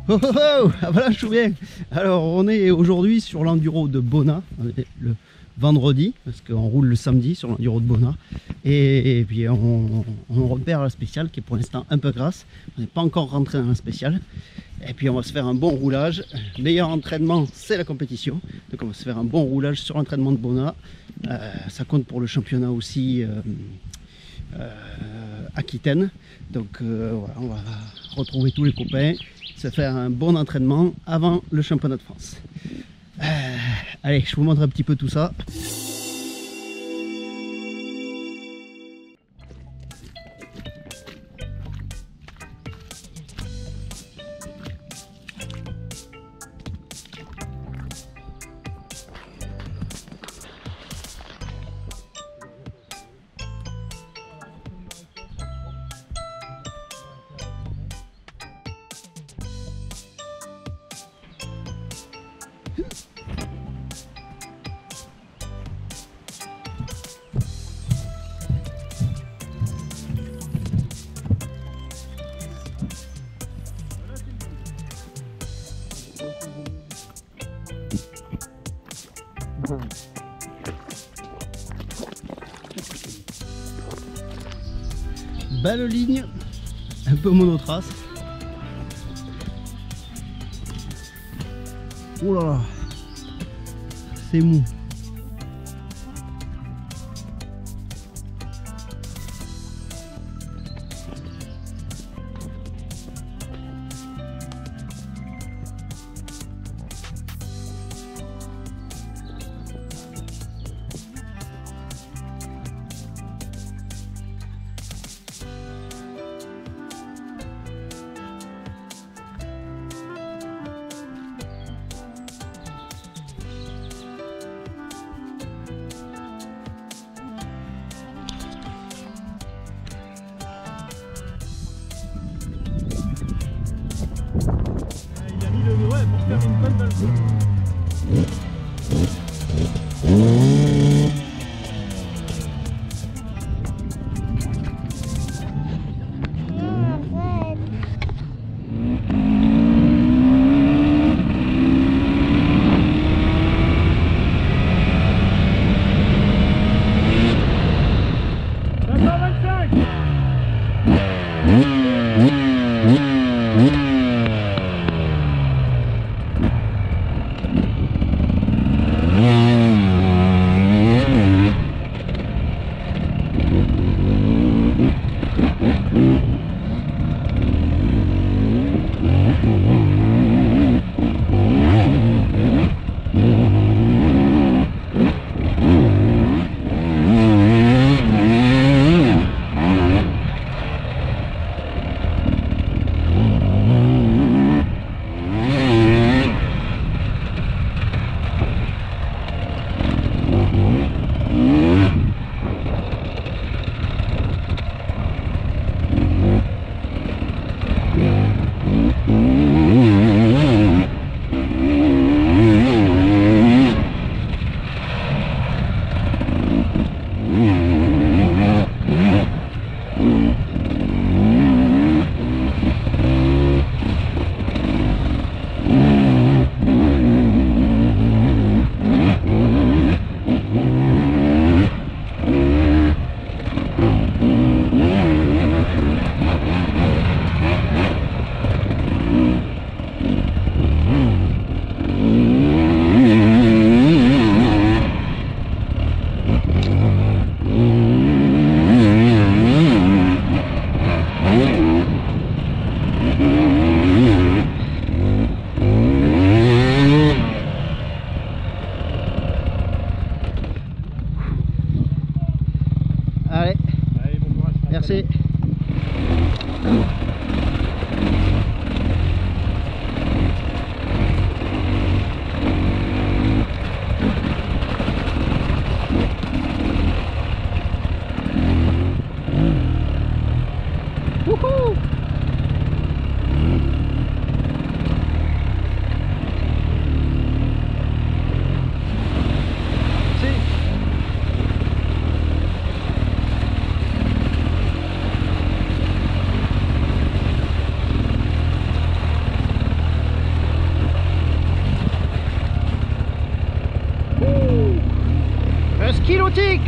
Oh oh oh, ah voilà, je suis bien. Alors on est aujourd'hui sur l'enduro de Bonnat, le vendredi, parce qu'on roule le samedi sur l'enduro de Bonnat. Et puis on repère la spéciale qui est pour l'instant un peu grasse. On n'est pas encore rentré dans la spéciale. Et puis on va se faire un bon roulage. Le meilleur entraînement, c'est la compétition. Donc on va se faire un bon roulage sur l'entraînement de Bonnat. Ça compte pour le championnat aussi Aquitaine. Donc voilà, on va retrouver tous les copains, se faire un bon entraînement avant le championnat de France. Allez, je vous montre un petit peu tout ça. Belle ligne, un peu monotrace. Oh là là, c'est mou. Allez, bon courage. Merci. Wouhou! Atlantique.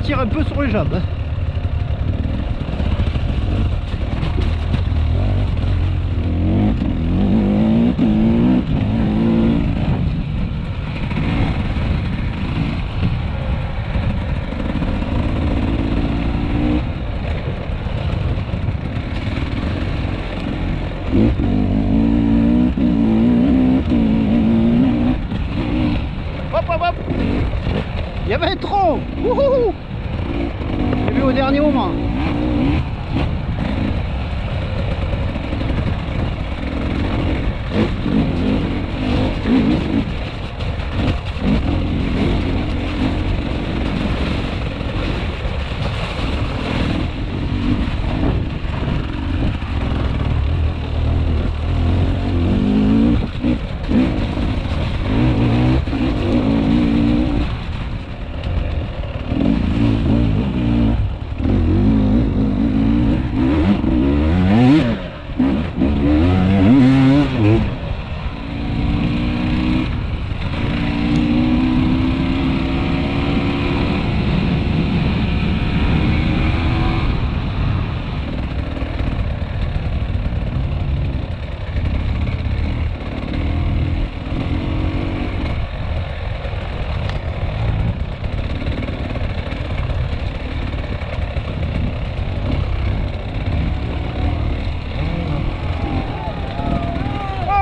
Tire un peu sur les jambes. Hop hop hop. Il y avait trop. Wouhou. J'ai vu au dernier moment.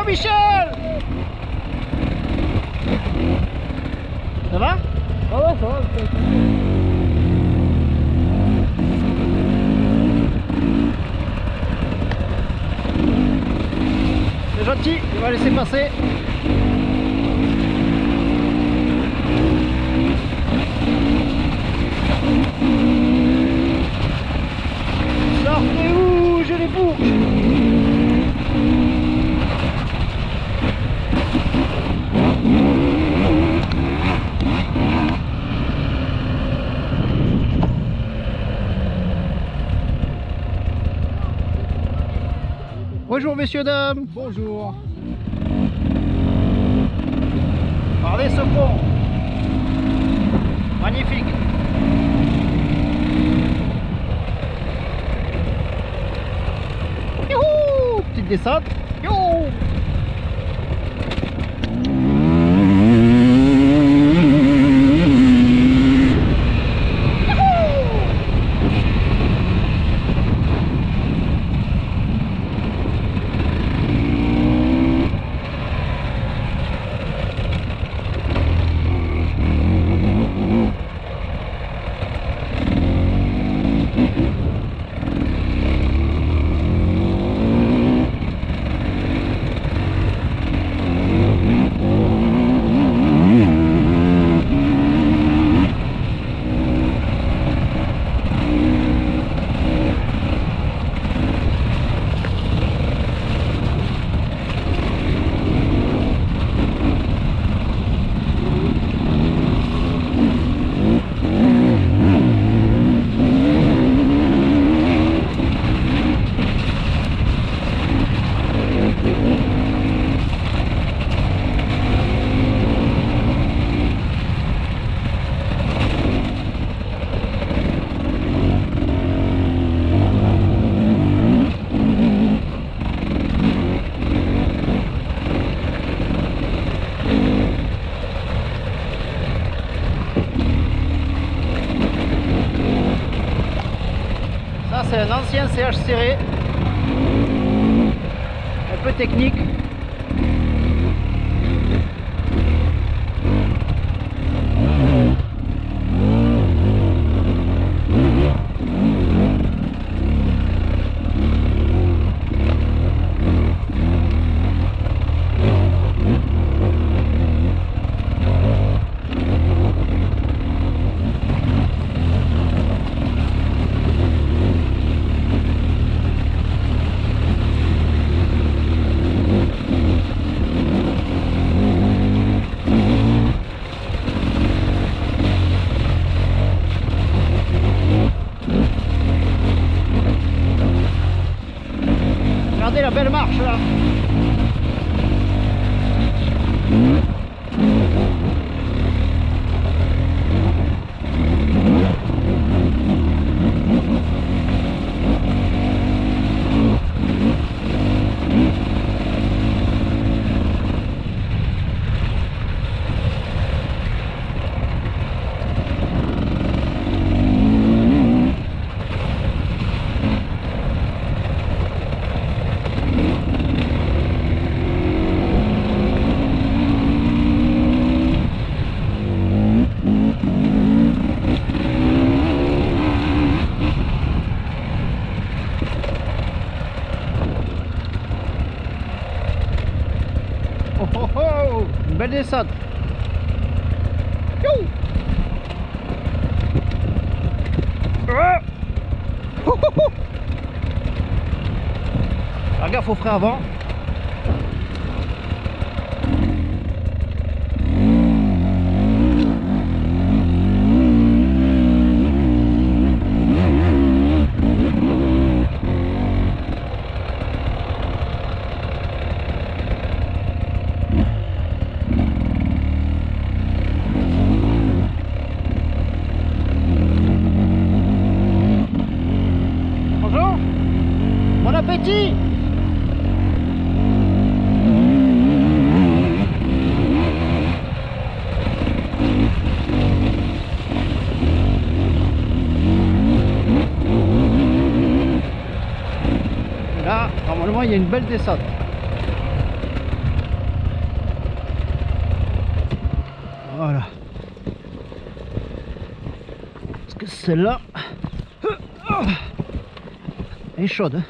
Michel! Ça va? Ah ouais, ça va. C'est gentil, il va laisser passer. Sortez où? Je les bourge. Bonjour messieurs, dames. Bonjour. Regardez ce pont. Magnifique. Youhou! Petite descente. Youhou! un ancien CH serré, un peu technique. Regardez la belle marche là. Oh oh oh, une belle descente. Youh. Ah. Oh oh oh. Alors, gaffe au frein avant. Bon appétit! Là, normalement, il y a une belle descente. Voilà. Parce que celle-là, elle est chaude. Hein.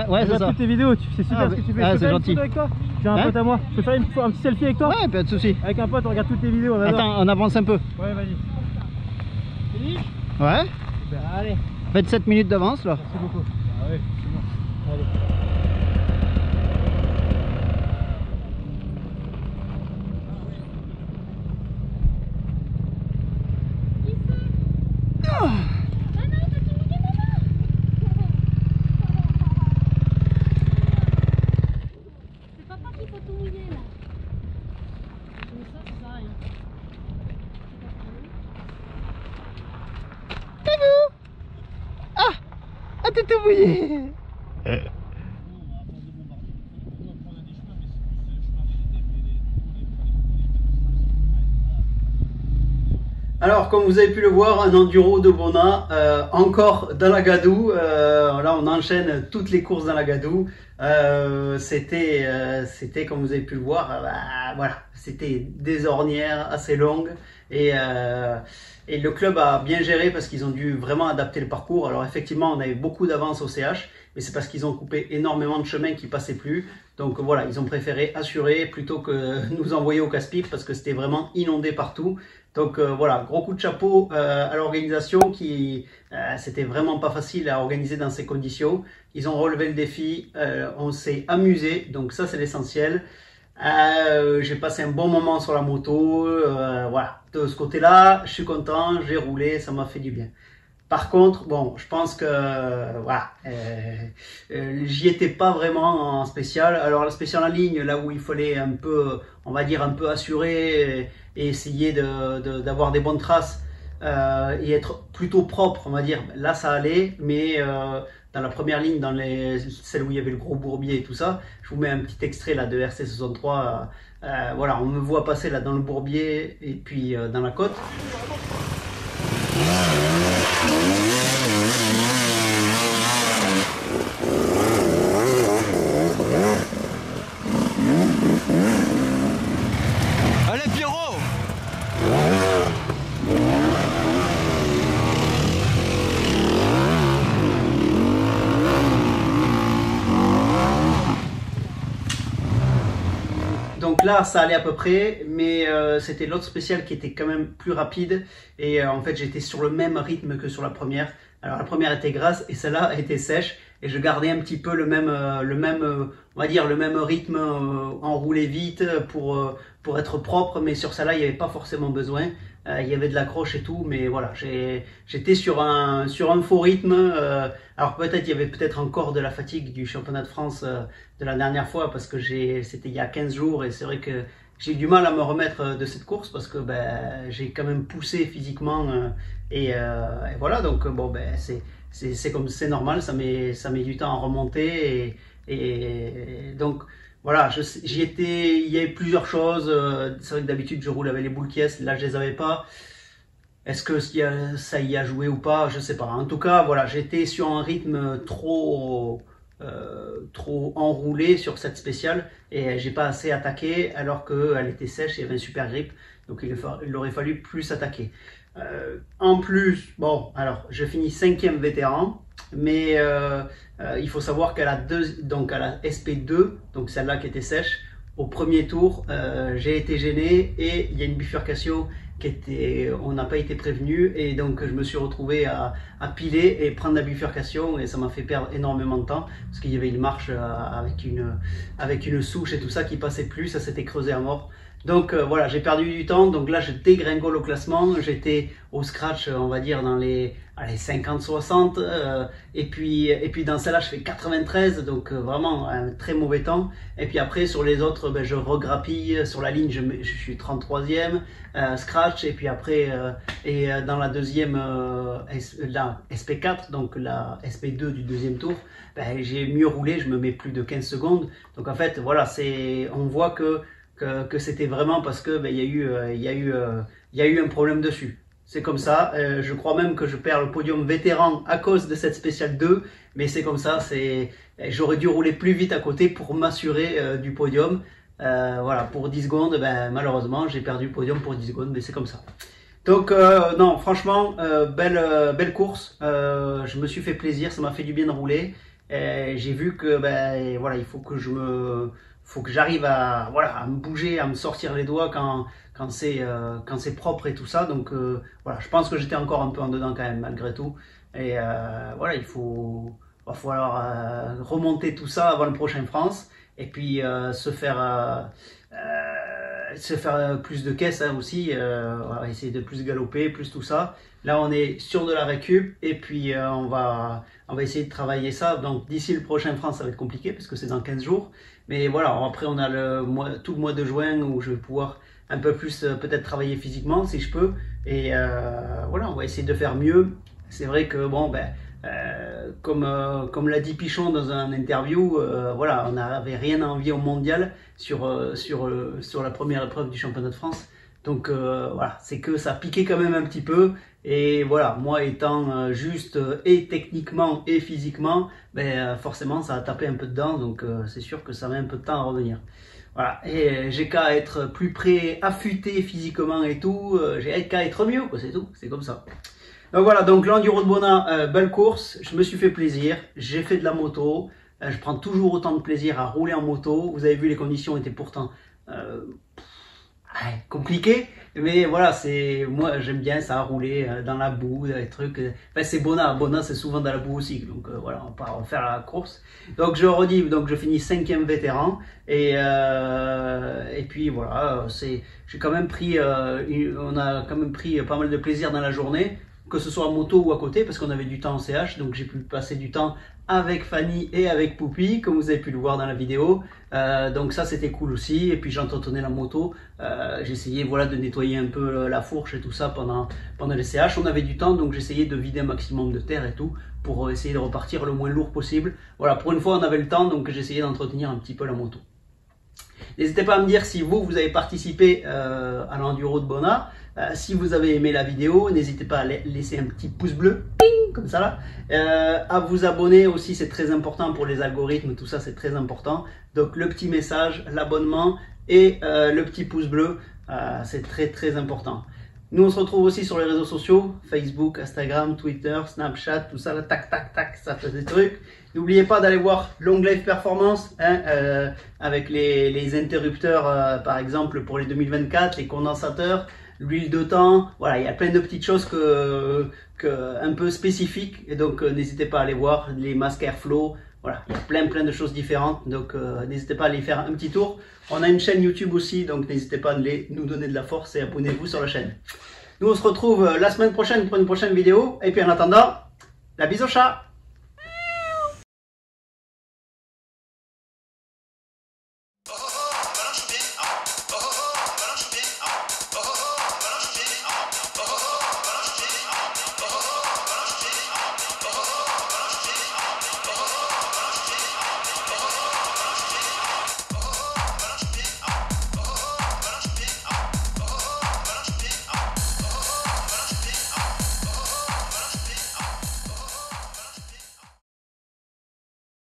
Ouais, c'est ça. Toutes tes vidéos, c'est super ce que tu fais. Ah, c'est gentil. Avec toi, j'ai un pote à moi. Je peux faire un petit selfie avec toi? Ouais, pas de soucis. Avec un pote, on regarde toutes tes vidéos. On adore. Attends, on avance un peu. Ouais, vas-y. Fini? Ouais. Super. Allez. 27 minutes d'avance là. Merci beaucoup. Ah ouais, c'est bon. Allez. C'est papa qu'il faut tout mouiller là. Mais ça, ça sert à rien. Ah, t'es tout mouillé. Alors, comme vous avez pu le voir, un enduro de Bona, encore dans la Gadoue. Là, on enchaîne toutes les courses dans la Gadoue. C'était, comme vous avez pu le voir, voilà, c'était des ornières assez longues et le club a bien géré parce qu'ils ont dû vraiment adapter le parcours. Alors effectivement, on avait beaucoup d'avance au CH, mais c'est parce qu'ils ont coupé énormément de chemins qui passaient plus. Donc voilà, ils ont préféré assurer plutôt que nous envoyer au casse-pipe parce que c'était vraiment inondé partout. Donc voilà, gros coup de chapeau à l'organisation qui c'était vraiment pas facile à organiser dans ces conditions. Ils ont relevé le défi, on s'est amusé, donc ça c'est l'essentiel. J'ai passé un bon moment sur la moto, voilà, de ce côté-là, je suis content, j'ai roulé, ça m'a fait du bien. Par contre, bon, je pense que voilà, j'y étais pas vraiment en spécial. Alors la spéciale en ligne, là où il fallait un peu, on va dire un peu assurer et essayer d'avoir des bonnes traces et être plutôt propre, on va dire. Là, ça allait, mais dans la première ligne, dans celle où il y avait le gros bourbier et tout ça, je vous mets un petit extrait là de RC63. Voilà, on me voit passer là dans le bourbier et puis dans la côte. Allez Pierrot! Donc là, ça allait à peu près, mais c'était l'autre spéciale qui était quand même plus rapide. Et en fait, j'étais sur le même rythme que sur la première. Alors la première était grasse et celle-là était sèche. Et je gardais un petit peu le même on va dire le même rythme, enroulé vite pour être propre. Mais sur celle-là, il n'y avait pas forcément besoin. Il y avait de l'accroche et tout, mais voilà, j'étais sur un faux rythme. Alors peut-être il y avait peut-être encore de la fatigue du championnat de France de la dernière fois parce que c'était il y a 15 jours et c'est vrai que j'ai eu du mal à me remettre de cette course parce que ben, j'ai quand même poussé physiquement et voilà, donc bon ben c'est comme c'est normal, ça met du temps à remonter et donc voilà, j'y étais, il y avait plusieurs choses. C'est vrai que d'habitude je roule avec les boules qui est, là je les avais pas. Est-ce que ça y a joué ou pas? Je sais pas. En tout cas, voilà, j'étais sur un rythme trop enroulé sur cette spéciale et j'ai pas assez attaqué alors qu'elle était sèche et il y avait un super grip. Donc il aurait fallu plus attaquer. En plus, bon, alors je finis 5e vétéran, mais il faut savoir qu'à la SP2, donc celle-là qui était sèche, au premier tour, j'ai été gêné et il y a une bifurcation on n'a pas été prévenu et donc je me suis retrouvé à piler et prendre la bifurcation et ça m'a fait perdre énormément de temps parce qu'il y avait une marche avec une souche et tout ça qui passait plus, ça s'était creusé à mort. Donc voilà, j'ai perdu du temps, donc là je dégringole au classement, j'étais au scratch on va dire dans les 50-60 et puis dans celle-là je fais 93, donc vraiment un très mauvais temps. Et puis après sur les autres ben, je regrappille, sur la ligne je suis 33e scratch et puis après dans la deuxième la SP4, donc la SP2 du deuxième tour, ben, j'ai mieux roulé, je me mets plus de 15 secondes. Donc en fait voilà, on voit que c'était vraiment parce que ben, il y a eu un problème dessus. C'est comme ça, je crois même que je perds le podium vétéran à cause de cette spéciale 2, mais c'est comme ça, j'aurais dû rouler plus vite à côté pour m'assurer du podium. Voilà, pour 10 secondes, ben, malheureusement j'ai perdu le podium pour 10 secondes, mais c'est comme ça. Donc non, franchement, belle course, je me suis fait plaisir, ça m'a fait du bien de rouler. J'ai vu que ben, voilà, il faut que j'arrive à me bouger, à me sortir les doigts quand c'est propre et tout ça. Donc voilà, je pense que j'étais encore un peu en dedans quand même malgré tout. Et voilà, va falloir remonter tout ça avant le prochain France et puis se faire se faire plus de caisses hein, aussi, voilà, essayer de plus galoper, plus tout ça. Là, on est sur de la récup et puis on va essayer de travailler ça. Donc, d'ici le prochain France, ça va être compliqué parce que c'est dans 15 jours. Mais voilà, après, on a tout le mois de juin où je vais pouvoir un peu plus peut-être travailler physiquement si je peux. Et voilà, on va essayer de faire mieux. C'est vrai que, bon, ben, comme l'a dit Pichon dans un interview, voilà, on n'avait rien à envier au mondial sur la première épreuve du championnat de France. Donc voilà, c'est que ça piquait quand même un petit peu. Et voilà, moi étant juste et techniquement et physiquement, ben, forcément ça a tapé un peu dedans. Donc c'est sûr que ça met un peu de temps à revenir. Voilà, et j'ai qu'à être plus prêt, affûté physiquement et tout. J'ai qu'à être mieux, quoi, c'est tout. C'est comme ça. Donc voilà, donc l'Enduro de Bonnat, belle course, je me suis fait plaisir, j'ai fait de la moto, je prends toujours autant de plaisir à rouler en moto. Vous avez vu, les conditions étaient pourtant compliquées, mais voilà, moi j'aime bien ça, rouler dans la boue, des trucs. Enfin, c'est Bonnat, c'est souvent dans la boue aussi, donc voilà, on va faire la course. Donc je redis, donc je finis 5e vétéran, et puis voilà, j'ai quand même pris, on a quand même pris pas mal de plaisir dans la journée, que ce soit en moto ou à côté, parce qu'on avait du temps en CH, donc j'ai pu passer du temps avec Fanny et avec Poupie, comme vous avez pu le voir dans la vidéo. Donc ça, c'était cool aussi. Et puis j'entretenais la moto, j'essayais voilà, de nettoyer un peu la fourche et tout ça pendant les CH. On avait du temps, donc j'essayais de vider un maximum de terre et tout, pour essayer de repartir le moins lourd possible. Voilà, pour une fois, on avait le temps, donc j'essayais d'entretenir un petit peu la moto. N'hésitez pas à me dire si vous avez participé à l'Enduro de Bonnat. Si vous avez aimé la vidéo, n'hésitez pas à laisser un petit pouce bleu, ping, comme ça là. À vous abonner aussi, c'est très important pour les algorithmes, tout ça c'est très important. Donc le petit message, l'abonnement et le petit pouce bleu, c'est très important. Nous on se retrouve aussi sur les réseaux sociaux, Facebook, Instagram, Twitter, Snapchat, tout ça là, tac, ça fait des trucs. N'oubliez pas d'aller voir Long Life Performance, hein, avec les interrupteurs par exemple pour les 2024, les condensateurs, l'huile de temps, voilà, il y a plein de petites choses un peu spécifiques, et donc n'hésitez pas à aller voir les masques Airflow, voilà, il y a plein de choses différentes, donc n'hésitez pas à aller faire un petit tour. On a une chaîne YouTube aussi, donc n'hésitez pas à nous donner de la force et abonnez-vous sur la chaîne. Nous on se retrouve la semaine prochaine pour une prochaine vidéo, et puis en attendant, la bise au chat.